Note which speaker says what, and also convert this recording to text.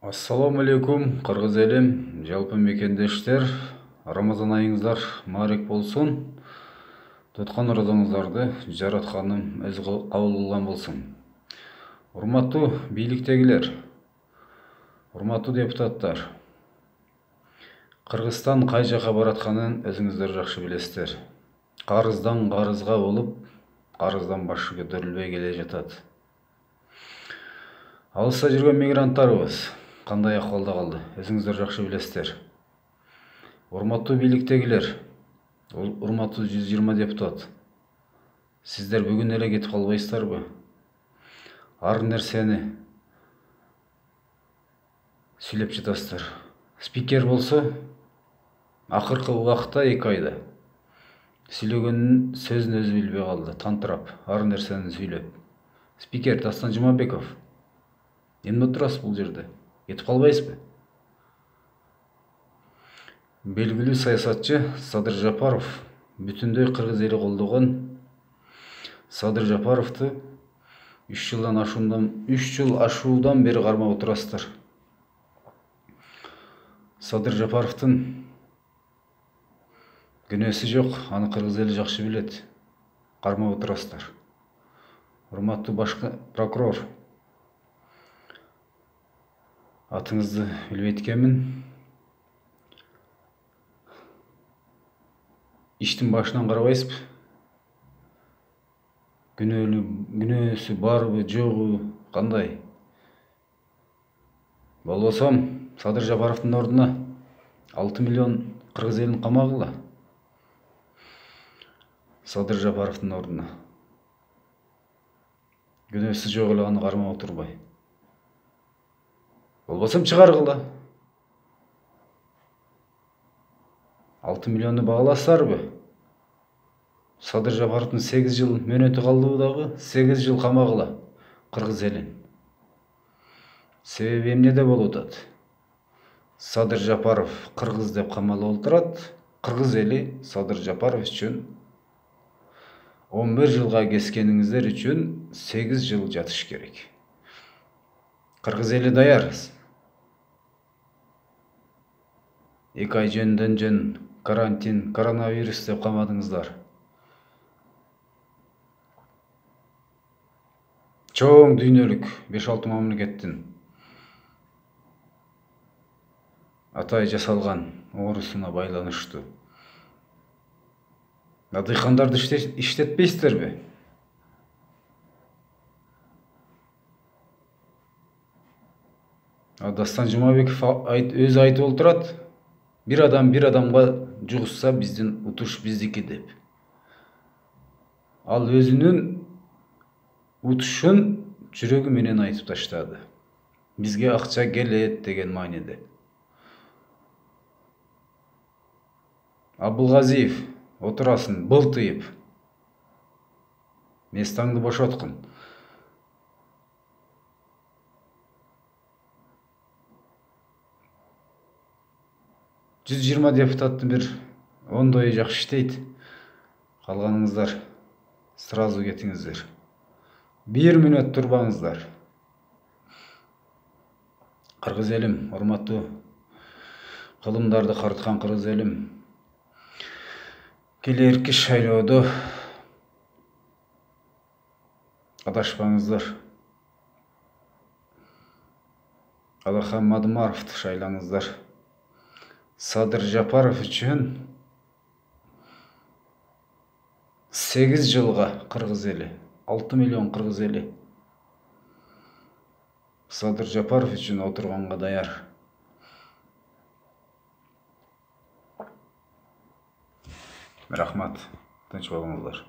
Speaker 1: Ассаламу алейкум, қырғыз елім, жалпы мекендештер, Рамазан айыңыздар марек болсын, тұтқан оразаңыздарды жаратқаным өзі қабыл қылған болсын. Урматтуу бийликтегилер, урматтуу депутаттар, Кыргызстан кай жака баратканын өзүңүздөр жакшы билесиздер. Карыздан карызга болуп, карыздан башы көтөрүлбөй келе жатат. Алыста жүргөн мигранттарыбыз кандай акыбалда калды, өзүңүздөр жакшы билесиздер. Урматтуу бийликтегилер, урматтуу 120 депутат, сиздер бүгүн эле кетип калбайсыздарбы? Ар нерсени сүйлөп жатасыздар. Спикер болсо акыркы убакта 2 айда сүйлөгөнүн сөзүн өзү билбей калды, тантырап, ар нерсени сүйлөп. Спикер Дастан Жумабеков, эмне турасыз бул жерде? Кетип калбайсызбы? Белгилүү саясатчы Садыр Жапаров, бүтүндөй кыргыз эли колдогон Садыр Жапаровду 3 жыл ашуудан бери кармап отурасыздар. Садыр Жапаровдун күнөөсү жок, аны кыргыз эли жакшы билет. Кармап отурасыздар. Урматтуу баш прокурор, атыңызды билбейт экенмин. Иштин башынан карабайсызбы? Күнөөсү барбы, жогу, кандай? Болбосом, Садыр Жапаровдун ордуна 6 миллион кыргыз элин камагыла. Садыр Жапаровдун ордуна. Күнөөсү жок эле аны кармап отурбай. Болбосом чыгаргыла. 6 миллионду багаласыздарбы? Садыр Жапаровдун 8 жыл мөөнөтү калдыбы дагы, 8 жыл камагыла кыргыз элин. Себеби эмнеде болуп атат? Садыр Жапаров кыргыз деп камалып отурат. Кыргыз эли Садыр Жапаров үчүн 11 жылга кескениңиздер үчүн 8 жыл жатыш керек. Кыргыз эли даяр. 2 ай жөндөн жөн карантин, коронавирус деп камадыңыздар. Чоң дүйнөлүк 5-6 мамлекеттин атай жасалган оорусуна байланыштуу. Дыйкандарды иштетпейсиздерби? Дастан Жумабеков өзү айтып отурат, бир адамга жугузса биздин утуш биздики деп. Ал өзүнүн утушун жүрөгү менен айтып таштады. Бизге акча келет деген мааниде. Абылгазиев, отурасын, былтыйып. Местаңды бошоткун. Жүз 20 депутаттын бир ондойу жакшы иштейт. Калганыңыздар сразу кетиңиздер. 1 мүнөт турбаңыздар. Кыргыз элим, урматтуу кылымдарды карыткан кыргыз элим, келерки шайлоодо адашпаңыздар. Алахан Мадымаровду шайлаңыздар. Садыр Жапаров үчүн 8 жылга кыргыз эли, 6 миллион кыргыз эли Садыр Жапаров үчүн отурганга даяр. Рахмат, тынч болуңуздар.